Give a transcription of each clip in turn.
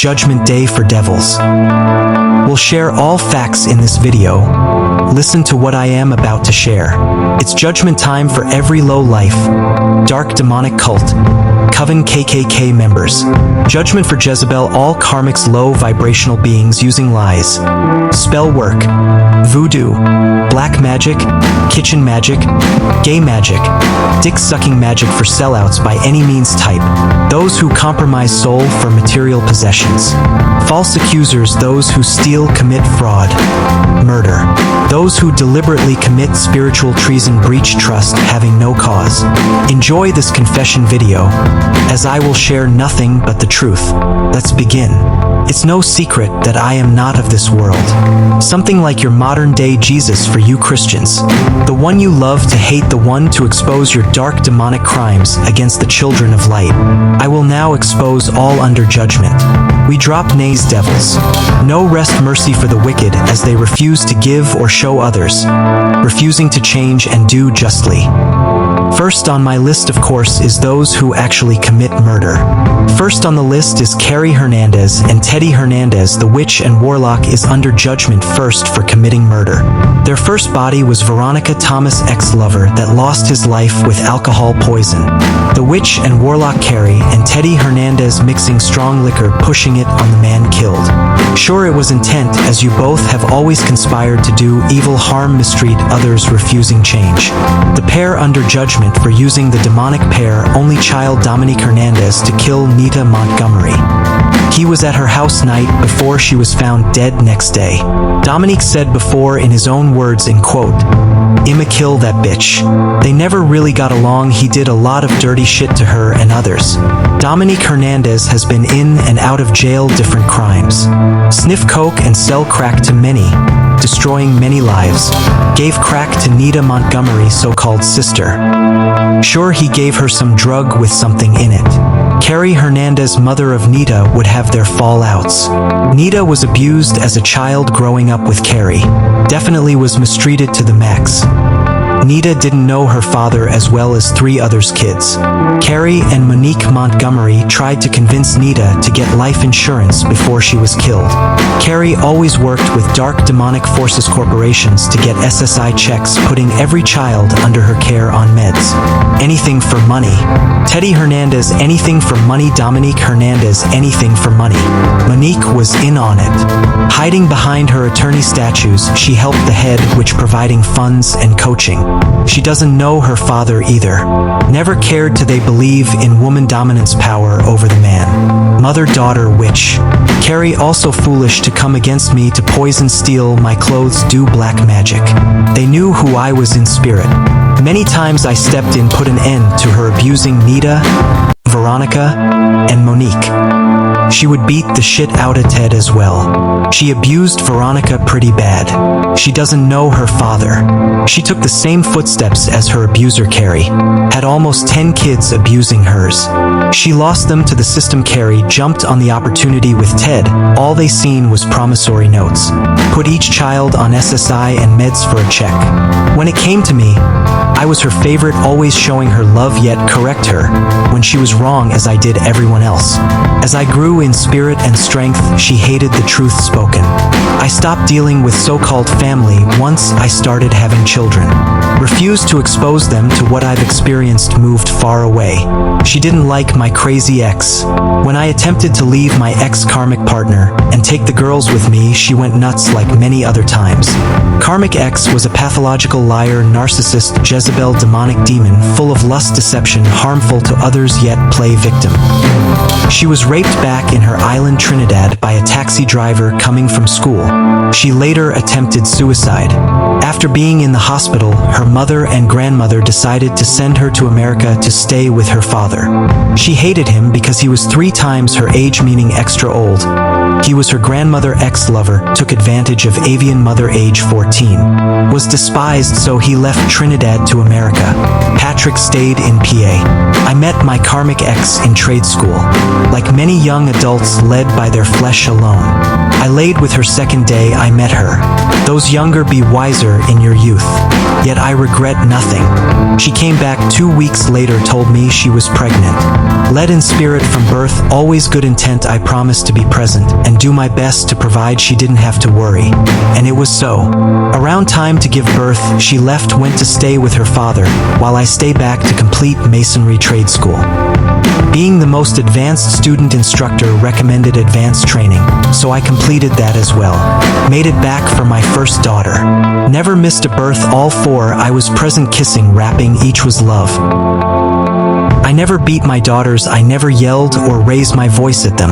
Judgment Day for devils. We'll share all facts in this video. Listen to what I am about to share. It's judgment time for every low life, dark demonic cult, coven KKK members. Judgment for Jezebel, all karmics, low vibrational beings using lies, spell work, voodoo, black magic, kitchen magic, gay magic, dick-sucking magic for sellouts by any means type, those who compromise soul for material possessions, false accusers, those who steal, commit fraud, murder, those who deliberately commit spiritual treason, breach trust, having no cause. Enjoy this confession video, as I will share nothing but the truth. Let's begin. It's no secret that I am not of this world. Something like your modern-day Jesus for you Christians. The one you love to hate, the one to expose your dark demonic crimes against the children of light. I will now expose all under judgment. We drop nays, devils. No rest, mercy for the wicked as they refuse to give or show others, refusing to change and do justly. First on my list, of course, is those who actually commit murder. First on the list is Carrie Hernandez and Teddy Hernandez. The witch and warlock is under judgment first for committing murder. Their first body was Veronica Thomas' ex-lover that lost his life with alcohol poison. The witch and warlock Carrie and Teddy Hernandez mixing strong liquor, pushing it on the man killed. Sure, it was intent, as you both have always conspired to do evil, harm, mistreat others, refusing change. The pair under judgment for using the demonic pair only child Dominique Hernandez to kill Nita Montgomery. He was at her house night before she was found dead next day. Dominique said before, in his own words, in quote, "I'ma kill that bitch." They never really got along. He did a lot of dirty shit to her and others. Dominique Hernandez has been in and out of jail, different crimes. Sniff coke and sell crack to many, destroying many lives. Gave crack to Nita Montgomery, so-called sister. Sure, he gave her some drug with something in it. Carrie Hernandez, mother of Nita, would have their fallouts. Nita was abused as a child growing up with Carrie. Definitely was mistreated to the max. Nita didn't know her father as well as 3 others' kids. Carrie and Monique Montgomery tried to convince Nita to get life insurance before she was killed. Carrie always worked with dark demonic forces corporations to get SSI checks, putting every child under her care on meds. Anything for money. Teddy Hernandez, anything for money. Dominique Hernandez, anything for money. Monique was in on it. Hiding behind her attorney statues, she helped the head, which providing funds and coaching. She doesn't know her father either. Never cared to they believe in woman dominance, power over the man. Mother-daughter witch. Carrie also foolish to come against me, to poison, steal my clothes, do black magic. They knew who I was in spirit. Many times I stepped in, put an end to her abusing Nita, Veronica, and Monique. She would beat the shit out of Ted as well. She abused Veronica pretty bad. She doesn't know her father. She took the same footsteps as her abuser Carrie. Had almost 10 kids abusing hers. She lost them to the system. Carrie jumped on the opportunity with Ted. All they seen was promissory notes. Put each child on SSI and meds for a check. When it came to me, I was her favorite, always showing her love yet correct her when she was wrong, as I did everyone else. As I grew in spirit and strength, she hated the truth spoken. I stopped dealing with so-called family once I started having children. Refused to expose them to what I've experienced, moved far away. She didn't like my crazy ex. When I attempted to leave my ex-karmic partner and take the girls with me, she went nuts like many other times. Karmic ex was a pathological liar, narcissist, Jezebel, demonic demon, full of lust, deception, harmful to others yet play victim. She was raped back in her island Trinidad by a taxi driver coming from school. She later attempted suicide. After being in the hospital, her mother and grandmother decided to send her to America to stay with her father. She hated him because he was 3 times her age, meaning extra old. He was her grandmother ex-lover, took advantage of avian mother age 14. Was despised, so he left Trinidad to America. Patrick stayed in PA. I met my karmic ex in trade school. Like many young adults led by their flesh alone. I laid with her second day I met her. Those younger be wiser in your youth. Yet I regret nothing. She came back 2 weeks later, told me she was pregnant. Led in spirit from birth, always good intent. I promised to be present and do my best to provide. She didn't have to worry. And it was so. Around time to give birth, she left, went to stay with her father, while I stay back to complete masonry trade school. Being the most advanced student, instructor recommended advanced training, so I completed that as well. Made it back for my first daughter. Never missed a birth, all four I was present, kissing, wrapping, each was love. I never beat my daughters, I never yelled or raised my voice at them.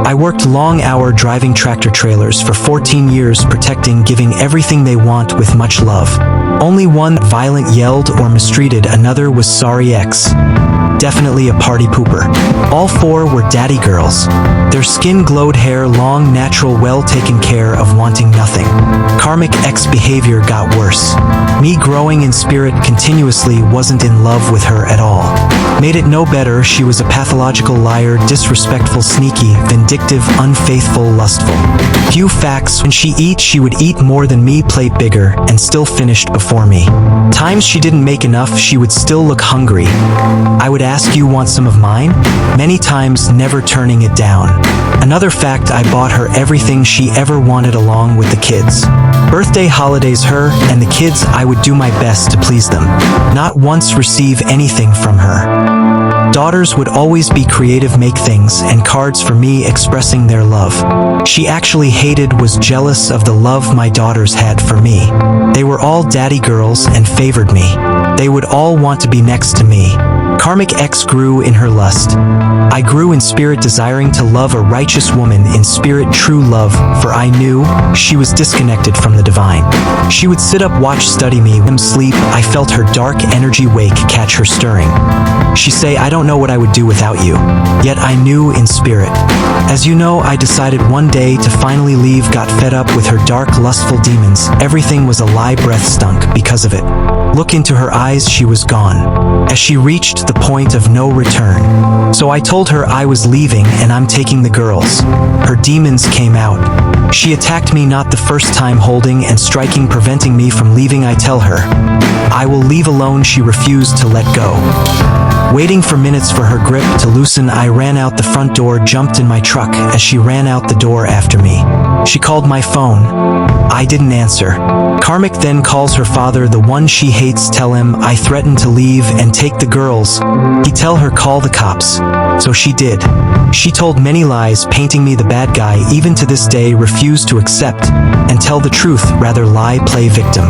I worked long-hour driving tractor trailers for 14 years, protecting, giving everything they want with much love. Only one violent yelled or mistreated another was sorry ex. Definitely a party pooper. All four were daddy girls. Their skin glowed, hair long, natural, well taken care of, wanting nothing. Karmic ex behavior got worse. Me growing in spirit continuously, wasn't in love with her at all. Made it no better, she was a pathological liar, disrespectful, sneaky, vindictive, unfaithful, lustful. Few facts: when she eat, she would eat more than me, plate bigger, and still finished before me. Times she didn't make enough, she would still look hungry. I would ask, you want some of mine? Many times, never turning it down. Another fact: I bought her everything she ever wanted along with the kids. Birthday, holidays, her and the kids, I would do my best to please them. Not once receive anything from her. Daughters would always be creative, make things and cards for me expressing their love. She actually hated, was jealous of the love my daughters had for me. They were all daddy girls and favored me. They would all want to be next to me. Karmic ex grew in her lust. I grew in spirit, desiring to love a righteous woman in spirit, true love, for I knew she was disconnected from the divine. She would sit up, watch, study me, sleep. I felt her dark energy wake, catch her stirring. She say, I don't know what I would do without you. Yet I knew in spirit. As you know, I decided one day to finally leave, got fed up with her dark, lustful demons. Everything was a lie, breath stunk because of it. Look into her eyes, she was gone. As she reached the point of no return. So I told her I was leaving and I'm taking the girls. Her demons came out. She attacked me, not the first time, holding and striking, preventing me from leaving. I tell her I will leave alone. She refused to let go. Waiting for minutes for her grip to loosen, I ran out the front door, jumped in my truck as she ran out the door after me. She called my phone. I didn't answer. Karmic then calls her father, the one she hates. Tell him I threatened to leave and take the girls. He tell her call the cops. So she did. She told many lies, painting me the bad guy. Even to this day refused to accept and tell the truth, rather lie, play victim.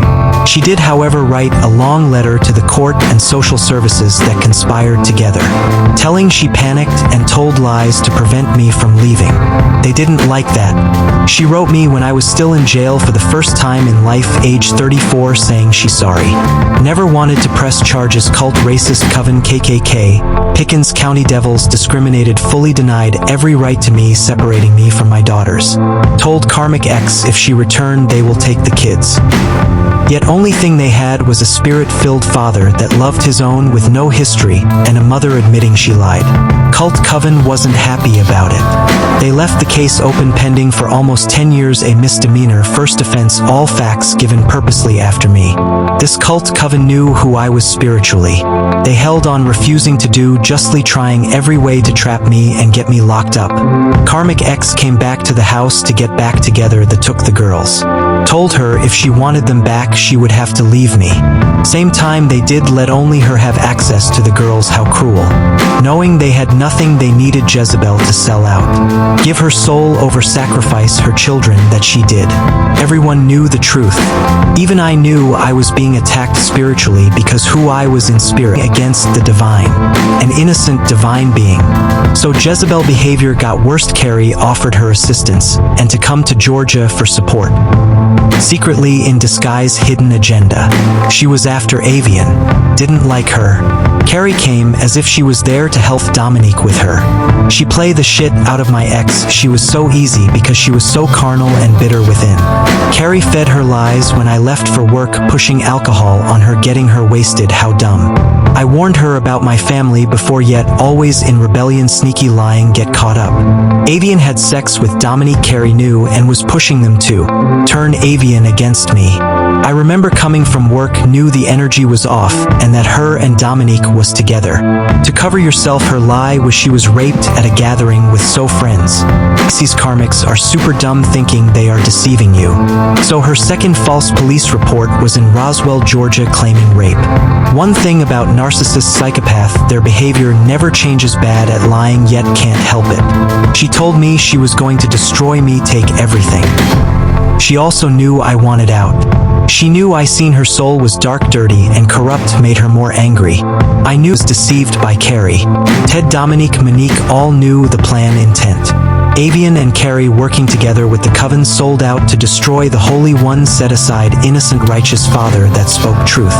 She did, however, write a long letter to the court and social services that conspired together, telling she panicked and told lies to prevent me from leaving. They didn't like that. She wrote me when I was still in jail for the first time in life, age 34, saying she's sorry. Never wanted to press charges, cult, racist, coven, KKK, Pickens County Devils, discriminated, fully denied every right to me, separating me from my daughters. Told Karmic ex if she returned they will take the kids. Yet only thing they had was a spirit-filled father that loved his own with no history, and a mother admitting she lied. Cult coven wasn't happy about it. They left the case open, pending for almost 10 years, a misdemeanor, first offense, all facts given purposely after me. This cult coven knew who I was spiritually. They held on, refusing to do justly, trying every way to trap me and get me locked up. Karmic ex came back to the house to get back together. They took the girls. Told her if she wanted them back she would have to leave me. Same time they did let only her have access to the girls. How cruel. Knowing they had nothing, they needed Jezebel to sell out. Give her soul over sacrifice her children, that she did. Everyone knew the truth. Even I knew I was being attacked spiritually, because who I was in spirit against the divine. An innocent divine being. So Jezebel behavior got worse. Carrie offered her assistance and to come to Georgia for support. secretly in disguise hidden agenda. She was after Avian, didn't like her. Carrie came as if she was there to help Dominique with her. She played the shit out of my ex. She was so easy because she was so carnal and bitter within. Carrie fed her lies when I left for work, pushing alcohol on her, getting her wasted. How dumb. I warned her about my family before, yet always in rebellion, sneaky lying, get caught up. Avian had sex with Dominique. Carrie knew and was pushing them to turn Avian against me. I remember coming from work, knew the energy was off and that her and Dominique was together. To cover yourself, her lie was she was raped at a gathering with so friends. These karmics are super dumb, thinking they are deceiving you. So her second false police report was in Roswell, Georgia, claiming rape. One thing about narcissist psychopath, their behavior never changes. Bad at lying, yet can't help it. She told me she was going to destroy me, take everything. She also knew I wanted out. She knew I seen her soul was dark, dirty, and corrupt, made her more angry. I knew I was deceived by Carrie. Ted, Dominique, Monique all knew the plan, intent. Avian and Carrie working together with the coven, sold out to destroy the Holy One, set aside innocent righteous Father that spoke truth.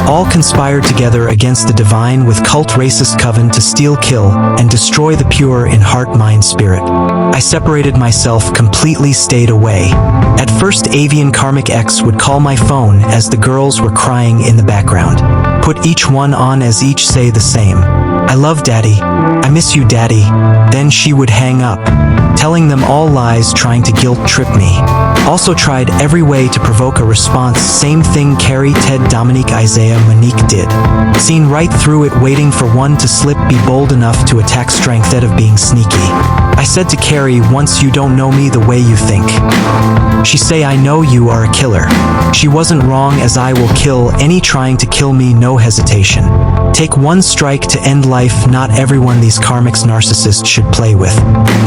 All conspired together against the divine with cult racist coven to steal, kill, and destroy the pure in heart, mind, spirit. I separated myself completely, stayed away. At first, Avian karmic ex would call my phone as the girls were crying in the background. Put each one on as each say the same. I love Daddy. I miss you, Daddy. Then she would hang up, telling them all lies, trying to guilt trip me. Also tried every way to provoke a response. Same thing Carrie, Ted, Dominique, Isaiah, Monique did. Seen right through it, waiting for one to slip, be bold enough to attack strength instead of being sneaky. I said to Carrie once, you don't know me the way you think. She say, I know you are a killer. She wasn't wrong, as I will kill any trying to kill me, no hesitation. Take one strike to end life. Not everyone these karmics narcissists should play with.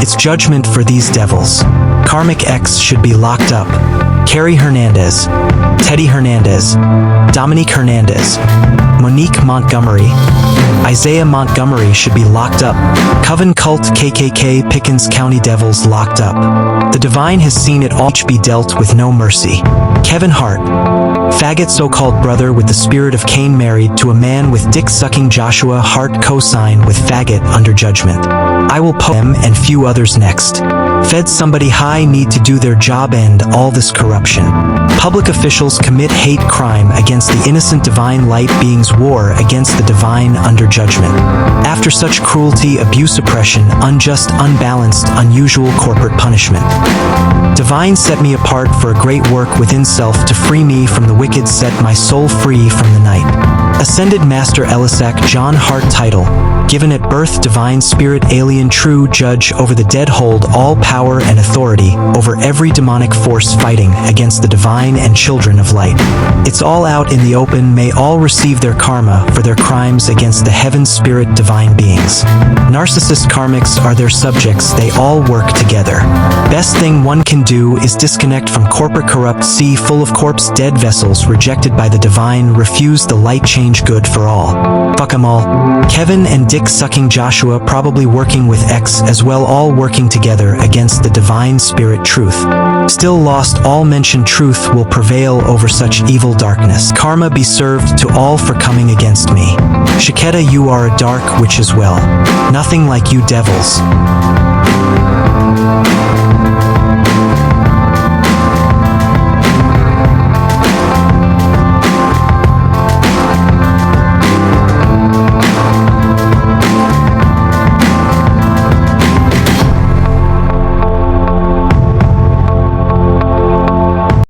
It's judgment for these devils. Karmic X should be locked up. Carrie Hernandez, Teddy Hernandez, Dominique Hernandez, Monique Montgomery, Isaiah Montgomery should be locked up. Coven cult, KKK, Pickens County devils locked up. The divine has seen it all, be dealt with no mercy. Kevin Hart, faggot so-called brother with the spirit of Cain, married to a man with dick-sucking Joshua Hart, co-sign with faggot under judgment. I will post them and few others next. Fed somebody high need to do their job, end all this corruption. Public officials commit hate crime against the innocent divine light beings, war against the divine under judgment. After such cruelty, abuse, oppression, unjust, unbalanced, unusual corporate punishment. Divine set me apart for a great work within self to free me from the wicked, set my soul free from the night. Ascended Master Elisac John Hart title, given at birth, divine spirit, alien, true judge over the dead, hold all power and authority over every demonic force fighting against the divine and children of light. It's all out in the open, may all receive their karma for their crimes against the heaven spirit divine beings. Narcissist karmics are their subjects, they all work together. Best thing one can do is disconnect from corporate corrupt sea full of corpse dead vessels rejected by the divine, refuse the light, change good for all. Fuck 'em all. Kevin and Dick sucking Joshua probably working with X as well, all working together against the divine spirit truth. Still lost, all mention truth will prevail over such evil darkness. Karma be served to all for coming against me. Shaketa, you are a dark witch as well. Nothing like you devils.